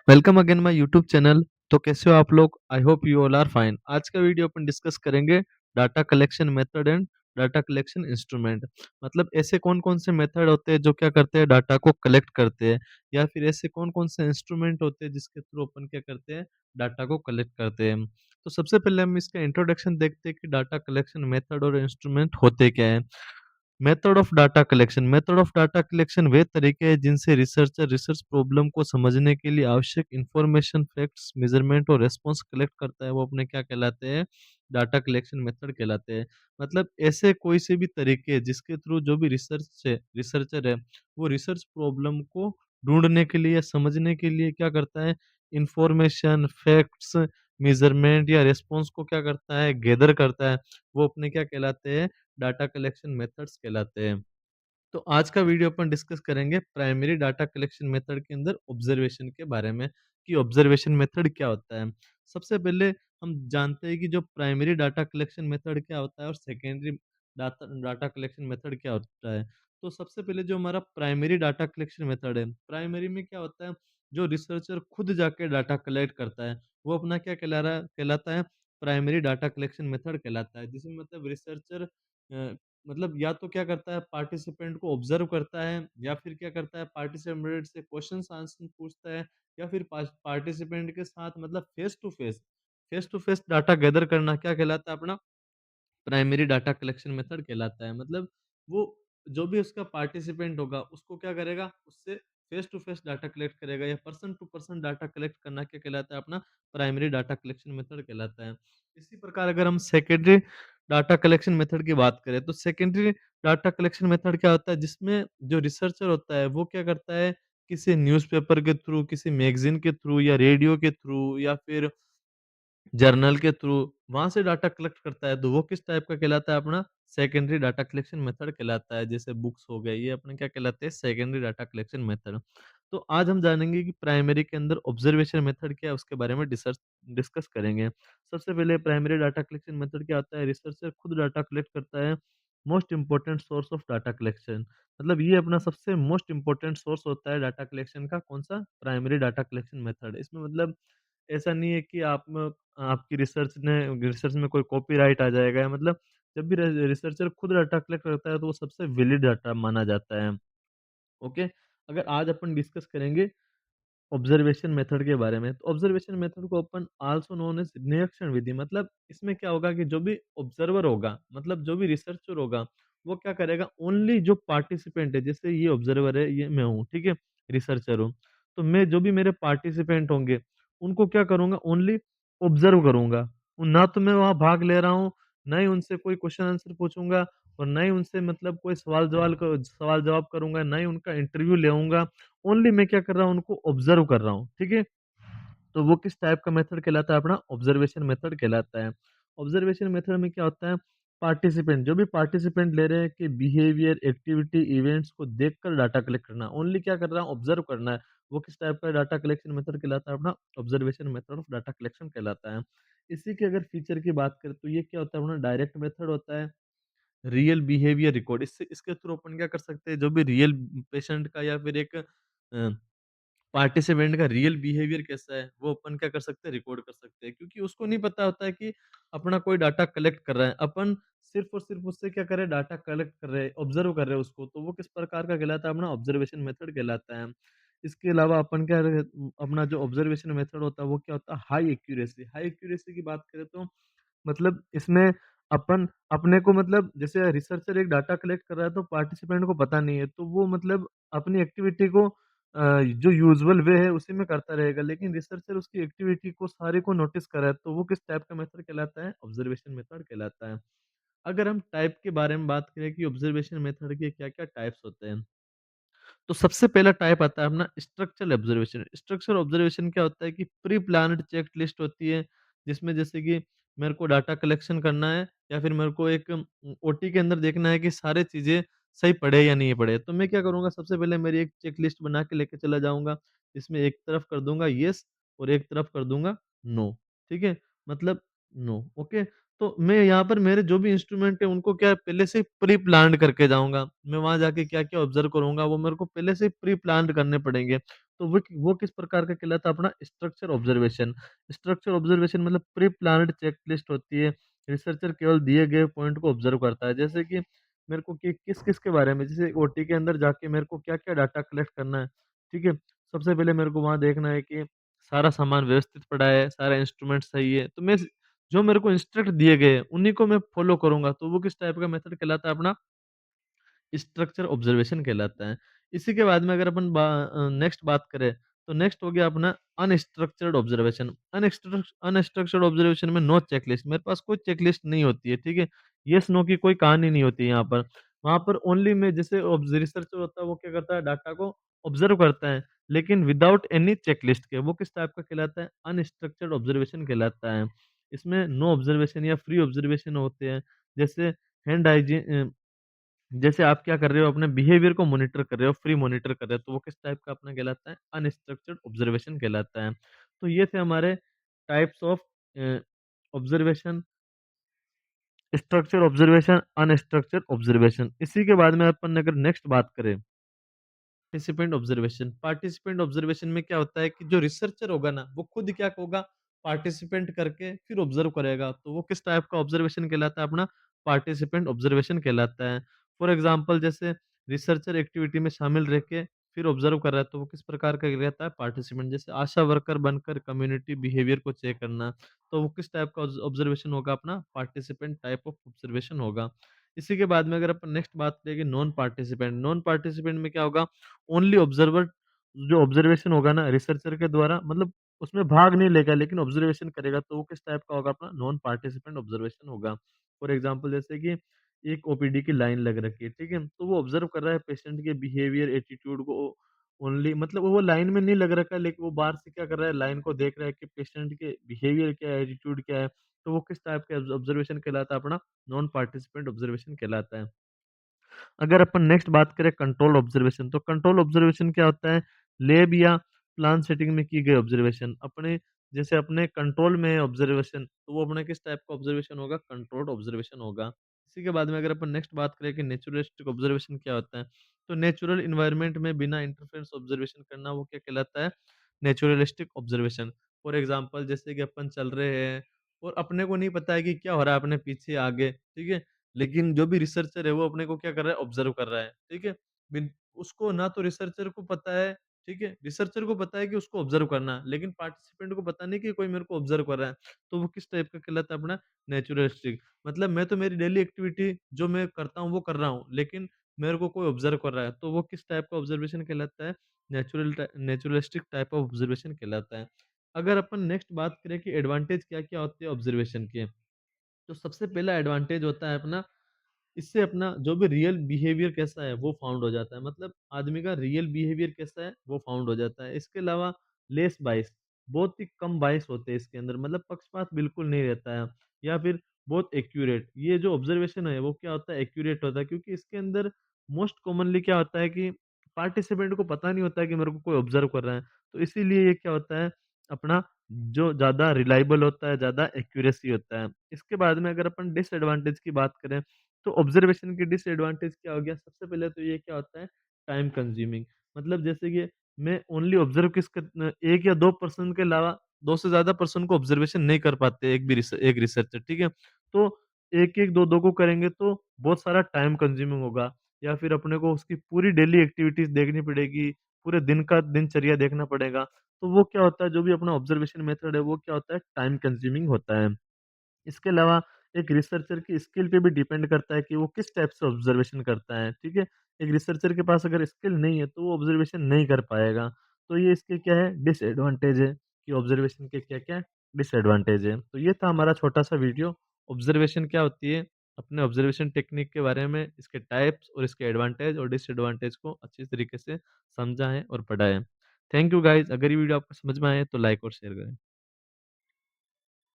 Welcome again my YouTube channel. तो कैसे हो आप लोग? I hope you all are fine. आज का वीडियो अपन डिस्कस करेंगे data collection method and data collection instrument. मतलब ऐसे कौन कौन से मेथड होते हैं जो क्या करते हैं, डाटा को कलेक्ट करते हैं, या फिर ऐसे कौन कौन से इंस्ट्रूमेंट होते हैं जिसके थ्रू अपन क्या करते हैं, डाटा को कलेक्ट करते हैं। तो सबसे पहले हम इसका इंट्रोडक्शन देखते हैं कि डाटा कलेक्शन मेथड और इंस्ट्रूमेंट होते क्या है। मेथड ऑफ डाटा कलेक्शन वे तरीके हैं जिनसे रिसर्चर रिसर्च प्रॉब्लम को समझने के लिए आवश्यक इंफॉर्मेशन, फैक्ट्स, मेजरमेंट और रेस्पॉन्स कलेक्ट करता है। वो अपने क्या कहलाते हैं? डाटा कलेक्शन मेथड कहलाते हैं। मतलब ऐसे कोई से भी तरीके जिसके थ्रू जो भी रिसर्चर है, वो रिसर्च प्रॉब्लम को ढूंढने के लिए या समझने के लिए क्या करता है, इंफॉर्मेशन, फैक्ट्स, मेजरमेंट या रेस्पॉन्स को क्या करता है, गैदर करता है। वो अपने क्या कहलाते हैं? डाटा कलेक्शन मेथड्स कहलाते हैं। तो आज का वीडियो अपन डिस्कस करेंगे प्राइमरी डाटा कलेक्शन मेथड के अंदर ऑब्जर्वेशन के बारे में, कि ऑब्जर्वेशन मेथड क्या होता है। सबसे पहले हम जानते हैं कि जो प्राइमरी डाटा कलेक्शन मेथड क्या होता है और secondary data data collection method क्या होता है। तो सबसे पहले जो हमारा प्राइमरी डाटा कलेक्शन मेथड है, प्राइमरी में क्या होता है, जो रिसर्चर खुद जाके डाटा कलेक्ट करता है, वो अपना क्या कहलाता है, प्राइमरी डाटा कलेक्शन मेथड कहलाता है। जिसमें मतलब रिसर्चर मतलब या तो क्या करता है, पार्टिसिपेंट को ऑब्जर्व करता है, या फिर क्या करता है, पार्टिसिपेंट से क्वेश्चंस आंसर पूछता है, या फिर पार्टिसिपेंट के साथ मतलब face to face data gather करना क्या कहलाता है, अपना प्राइमरी डाटा कलेक्शन मेथड कहलाता है। मतलब वो जो भी उसका पार्टिसिपेंट होगा, उसको क्या करेगा, उससे face to face data collect करेगा, या person to person data collect करना क्या कहलाता है, अपना प्राइमरी डाटा कलेक्शन मेथड कहलाता है। इसी प्रकार अगर हम सेकेंडरी डाटा कलेक्शन मेथड की बात करें, तो सेकेंडरी डाटा कलेक्शन मेथड क्या होता है, जिसमें जो रिसर्चर होता है वो क्या करता है, किसी न्यूज़पेपर के थ्रू, किसी मैगज़ीन के थ्रू या रेडियो के थ्रू या फिर जर्नल के थ्रू वहाँ से डाटा कलेक्ट करता है, तो वो किस टाइप का कहलाता है, अपना सेकेंडरी डाटा कलेक्शन मेथड कहलाता है। जैसे बुक्स हो गए, ये अपने क्या कहलाते हैं, सेकेंडरी डाटा कलेक्शन मेथड। तो आज हम जानेंगे कि प्राइमरी के अंदर ऑब्जर्वेशन मेथड क्या है, उसके बारे में डिस्कस करेंगे। सबसे पहले प्राइमरी डाटा कलेक्शन मेथड क्या होता है, रिसर्चर खुद डाटा कलेक्ट करता है। Most important source of data collection, मतलब ये अपना सबसे मोस्ट इंपोर्टेंट सोर्स होता है डाटा कलेक्शन का, कौन सा, प्राइमरी डाटा कलेक्शन मेथड। इसमें मतलब ऐसा नहीं है कि आपकी रिसर्च में कोई कॉपीराइट आ जाएगा, या मतलब जब भी रिसर्चर खुद डाटा कलेक्ट करता है तो वो सबसे वैलिड डाटा माना जाता है। ओके, अगर आज अपन डिस्कस करेंगे ऑब्जर्वेशन मेथड के बारे में, तो ऑब्जर्वेशन मेथड को अपन आल्सो नोन एज निरीक्षण विधि। मतलब इसमें क्या होगा कि जो भी ऑब्जर्वर होगा, मतलब जो भी रिसर्चर होगा, वो क्या करेगा, ओनली जो पार्टिसिपेंट है, जैसे ये ऑब्जर्वर है, ये मैं हूँ, ठीक है, रिसर्चर हूँ, तो मैं जो भी मेरे पार्टिसिपेंट होंगे, उनको क्या करूँगा, ओनली ऑब्जर्व करूँगा। ना तो मैं वहाँ भाग ले रहा हूँ, ना ही उनसे कोई क्वेश्चन आंसर पूछूँगा, और ना ही उनसे मतलब कोई सवाल जवाब करूँगा, ना ही उनका इंटरव्यू लेऊँगा। ओनली मैं क्या कर रहा हूँ, उनको ऑब्जर्व कर रहा हूँ, ठीक है? तो वो किस टाइप का मेथड कहलाता है, अपना ऑब्जर्वेशन मेथड कहलाता है। ऑब्जर्वेशन मेथड में क्या होता है, पार्टिसिपेंट, जो भी पार्टिसिपेंट ले रहे हैं कि बिहेवियर, एक्टिविटी, इवेंट्स को देखकर डाटा कलेक्ट करना, ओनली क्या कर रहा है, ऑब्जर्व करना है। वो किस टाइप का डाटा कलेक्शन मेथड कहलाता है, अपना observation method of data collection कहलाता है। इसी के अगर फीचर की बात करें, तो ये क्या होता है, अपना डायरेक्ट मेथड होता है। रियल बिहेवियर रिकॉर्ड, इससे इसके थ्रू अपन क्या कर सकते हैं, जो भी रियल पेशेंट का या फिर एक पार्टिसिपेंट का रियल बिहेवियर कैसा है, वो अपन क्या कर सकते हैं, रिकॉर्ड कर सकते हैं। क्योंकि उसको नहीं पता होता है कि अपना कोई डाटा कलेक्ट कर रहा है, अपन सिर्फ़ और सिर्फ़ उससे क्या कर रहे हैं, डाटा कलेक्ट कर रहे हैं, ऑब्ज़र्व कर रहे हैं उसको, तो वो किस प्रकार का कहलाता है, अपना ऑब्ज़र्वेशन मेथड कहलाता है। इसके अलावा अपन अपना जो ऑब्ज़र्वेशन मेथड होता है, वो क्या होता है, हाई एक्यूरेसी की बात करें तो मतलब इसमें अपन अपने को मतलब जैसे रिसर्चर एक डाटा कलेक्ट कर रहा है, तो पार्टिसिपेंट को पता नहीं है, तो वो मतलब अपनी एक्टिविटी को जो यूजुअल वे है उसी में करता रहेगा, लेकिन रिसर्चर उसकी एक्टिविटी को सारे को नोटिस कर रहा है, तो वो किस टाइप का मेथड कहलाता है, ऑब्जर्वेशन मेथड कहलाता है। अगर हम टाइप के बारे में बात करें कि ऑब्जर्वेशन मेथड के क्या-क्या टाइप्स होते हैं, तो सबसे पहला टाइप आता है अपना स्ट्रक्चरल ऑब्जर्वेशन। स्ट्रक्चरल ऑब्जर्वेशन क्या होता है कि प्री प्लान्ड चेक लिस्ट होती है, जिसमें जैसे कि मेरे को डाटा कलेक्शन करना है, या फिर मेरे को एक ओटी के अंदर देखना है कि सारी चीज़ें सही पढ़े या नहीं पढ़े। तो मैं क्या करूँगा, सबसे पहले मेरी एक चेक लिस्ट बना के लेके चला जाऊँगा, जिसमें एक तरफ कर दूँगा येस और एक तरफ कर दूँगा नो, ठीक है? मतलब नो, ओके? तो मैं यहाँ पर मेरे जो भी इंस्ट्रूमेंट है उनको क्या है पहले से ही प्री प्लान्ड करके जाऊँगा। मैं वहाँ जाके क्या-क्या ऑब्ज़र्व करूँगा वो मेरे को पहले से ही प्री प्लान्ड करने पड़ेंगे। तो वो किस प्रकार का कहलाता है अपना स्ट्रक्चर ऑब्ज़र्वेशन। स्ट्रक्चर ऑब्ज़र्वेशन मतलब प्री प्लान्ड चेकलिस्ट होती है। रिसर्चर केवल दिए गए पॉइंट को ऑब्ज़र्व करता है। जैसे कि मेरे को कि किस-किस के बारे में जैसे ओटी के अंदर जाके मेरे को क्या-क्या डाटा कलेक्ट करना है, ठीक है? सबसे पहले मेरे को वहाँ देखना है कि सारा सामान व्यवस्थित पड़ा है, सारा इंस्ट्रूमेंट सही है। तो मैं जो मेरे को इंस्ट्रक्ट दिए गए हैं, उन्हीं को मैं फ़ॉलो करूँगा, तो वो किस टाइप का मेथड कहलाता है अपना स्ट्रक्चर ऑब्जर्वेशन कहलाता है। इसी के बाद में अगर अपन नेक्स्ट बात करें, तो नेक्स्ट हो गया अपना अनस्ट्रक्चर्ड ऑब्जर्वेशन। अनस्ट्रक्चर्ड ऑब्जर्वेशन में नो चेकलिस्ट, मेरे पास कोई चेकलिस्ट नहीं होती है, ठीक है? येस नो की कोई कहानी नहीं होती है यहाँ पर। वहाँ पर ओनली मैं जैसे रिसर्चर होता है, वो क्या करता है डाटा को ऑब्जर्व करता है, लेकिन विदाउट एनी चेकलिस्ट के। वो किस टाइप का कहलाता है? अनस्ट्रक्चर्ड ऑब्जर्वेशन कहलाता है। इसमें नो ऑब्जर्वेशन या फ्री ऑब्जर्वेशन होते हैं। जैसे हैंड हाइजीन जैसे आप क्या कर रहे हो अपने बिहेवियर को मॉनिटर कर रहे हो, फ्री मॉनिटर कर रहे हो, तो वो किस टाइप का अपना कहलाता है? अनस्ट्रक्चर्ड ऑब्जर्वेशन कहलाता है। तो ये थे हमारे types of observation, structure observation, unstructured observation. इसी के बाद में अपन अगर नेक्स्ट बात करें पार्टिसिपेंट ऑब्जर्वेशन में क्या होता है कि जो रिसर्चर होगा ना, वो खुद क्या होगा पार्टिसिपेंट करके फिर ऑब्जर्व करेगा। तो वो किस टाइप का ऑब्जर्वेशन कहलाता है अपना? पार्टिसिपेंट ऑब्जर्वेशन कहलाता है। फॉर एग्ज़ाम्पल जैसे रिसर्चर एक्टिविटी में शामिल रह के फिर ऑब्जर्व कर रहा है, तो वो किस प्रकार का रहता है? पार्टिसिपेंट। जैसे आशा वर्कर बनकर कम्युनिटी बिहेवियर को चेक करना, तो वो किस टाइप का ऑब्जर्वेशन होगा अपना? पार्टिसिपेंट टाइप ऑफ ऑब्जर्वेशन होगा। इसी के बाद में अगर अपन नेक्स्ट बात करेंगे नॉन पार्टिसिपेंट में क्या होगा? ओनली ऑब्जर्वर, जो ऑब्जर्वेशन होगा ना रिसर्चर के द्वारा, मतलब उसमें भाग नहीं लेगा लेकिन ऑब्जर्वेशन करेगा, तो वो किस टाइप का होगा? अपना नॉन पार्टिसिपेंट ऑब्जर्वेशन होगा। फॉर एग्जांपल जैसे कि एक ओपीडी की लाइन लग रखी है, ठीक है? तो वो ऑब्जर्व कर रहा है पेशेंट के बिहेवियर, एटीट्यूड को ओनली, मतलब वो लाइन में नहीं लग रखा है, लेकिन वो बाहर से क्या कर रहा है, लाइन को देख रहा है कि पेशेंट के बिहेवियर क्या है, एटीट्यूड क्या है। तो वो किस टाइप का ऑब्जर्वेशन कहलाता है? अपना नॉन पार्टिसिपेंट ऑब्जर्वेशन कहलाता है। अगर अपन नेक्स्ट बात करें कंट्रोल ऑब्जर्वेशन, तो कंट्रोल ऑब्जर्वेशन क्या होता है? लैब या प्लान सेटिंग में की गई ऑब्जर्वेशन। अपने जैसे अपने कंट्रोल में है ऑब्जर्वेशन, तो वो अपने किस टाइप का ऑब्जर्वेशन होगा? कंट्रोल्ड ऑब्जर्वेशन होगा। इसी के बाद में अगर अपन नेक्स्ट बात करें कि नेचुरलिस्टिक ऑब्जर्वेशन क्या होता है? तो नेचुरल एनवायरनमेंट में बिना इंटरफेरेंस ऑब्जर्वेशन करना, वो क्या कहलाता है? Naturalistic observation. फॉर एग्जांपल जैसे कि अपन चल रहे हैं और अपने को नहीं पता है कि क्या हो रहा है अपने पीछे आगे, ठीक है? लेकिन जो भी रिसर्चर है वो अपने को क्या कर रहा है? ऑब्ज़र्व कर रहा है, ठीक है? बिन उसको ना तो रिसर्चर को पता है, ठीक है? रिसर्चर को पता है कि उसको ऑब्ज़र्व करना है, लेकिन पार्टिसिपेंट को पता नहीं कि कोई मेरे को ऑब्ज़र्व कर रहा है। तो वो किस टाइप का कहलाता है अपना? नेचुरलिस्टिक। मतलब मैं तो मेरी डेली एक्टिविटी जो मैं करता हूँ वो कर रहा हूँ, लेकिन मेरे को कोई ऑब्ज़र्व कर रहा है, तो वो किस टाइप का ऑब्ज़र्वेशन कहलाता है? नेचुरलिस्टिक टाइप ऑफ ऑब्ज़र्वेशन कहलाता है। अगर अपन नेक्स्ट बात करें कि एडवांटेज क्या-क्या होते हैं ऑब्ज़र्वेशन के, तो सबसे पहला एडवांटेज होता है अपना, इससे अपना जो भी रियल बिहेवियर कैसा है वो फाउंड हो जाता है। मतलब आदमी का रियल बिहेवियर कैसा है वो फाउंड हो जाता है। इसके अलावा लेस बायस, बहुत ही कम बायस होते हैं इसके अंदर, मतलब पक्षपात बिल्कुल नहीं रहता है। या फिर बहुत एक्यूरेट, ये जो ऑब्जर्वेशन है वो क्या होता है? एक्यूरेट होता है, क्योंकि इसके अंदर मोस्ट कॉमनली क्या होता है कि पार्टिसिपेंट को पता नहीं होता है कि मेरे को कोई ऑब्जर्व कर रहा है। तो इसीलिए ये क्या होता है अपना, जो ज़्यादा रिलायबल होता है, ज़्यादा एक्यूरेसी होता है। इसके बाद में अगर अपन डिसएडवांटेज की बात करें, तो ऑब्जर्वेशन के डिसएडवांटेज क्या हो गया? सबसे पहले तो ये क्या होता है? Time consuming. मतलब जैसे कि मैं ओनली ऑब्जर्व 1 या 2 पर्सन के अलावा 2 से ज़्यादा पर्सन को ऑब्जर्वेशन नहीं कर पाते एक रिसर्चर, ठीक है? तो 1-1, 2-2 को करेंगे तो बहुत सारा टाइम कंज्यूमिंग होगा, या फिर अपने को उसकी पूरी डेली एक्टिविटीज़ देखनी पड़ेगी, पूरे दिन का दिनचर्या देखना पड़ेगा। तो वो क्या होता है, जो भी अपना ऑब्जर्वेशन मेथड है वो क्या होता है? टाइम कंज्यूमिंग होता है। इसके अलावा एक रिसर्चर की स्किल पे भी डिपेंड करता है कि वो किस टाइप से ऑब्जर्वेशन करता है, ठीक है? एक रिसर्चर के पास अगर स्किल नहीं है, तो वो ऑब्जर्वेशन नहीं कर पाएगा। तो ये इसके क्या है? डिसएडवांटेज है कि ऑब्जर्वेशन के क्या-क्या डिसएडवांटेज है। तो ये था हमारा छोटा-सा वीडियो, ऑब्जर्वेशन क्या होती है, अपने ऑब्जर्वेशन टेक्निक के बारे में, इसके टाइप्स और इसके एडवांटेज और डिसएडवांटेज को अच्छी तरीके से समझा है और पढ़ा है। थैंक यू गाइज़, अगर ये वीडियो आपको समझ में आए तो लाइक और शेयर करें।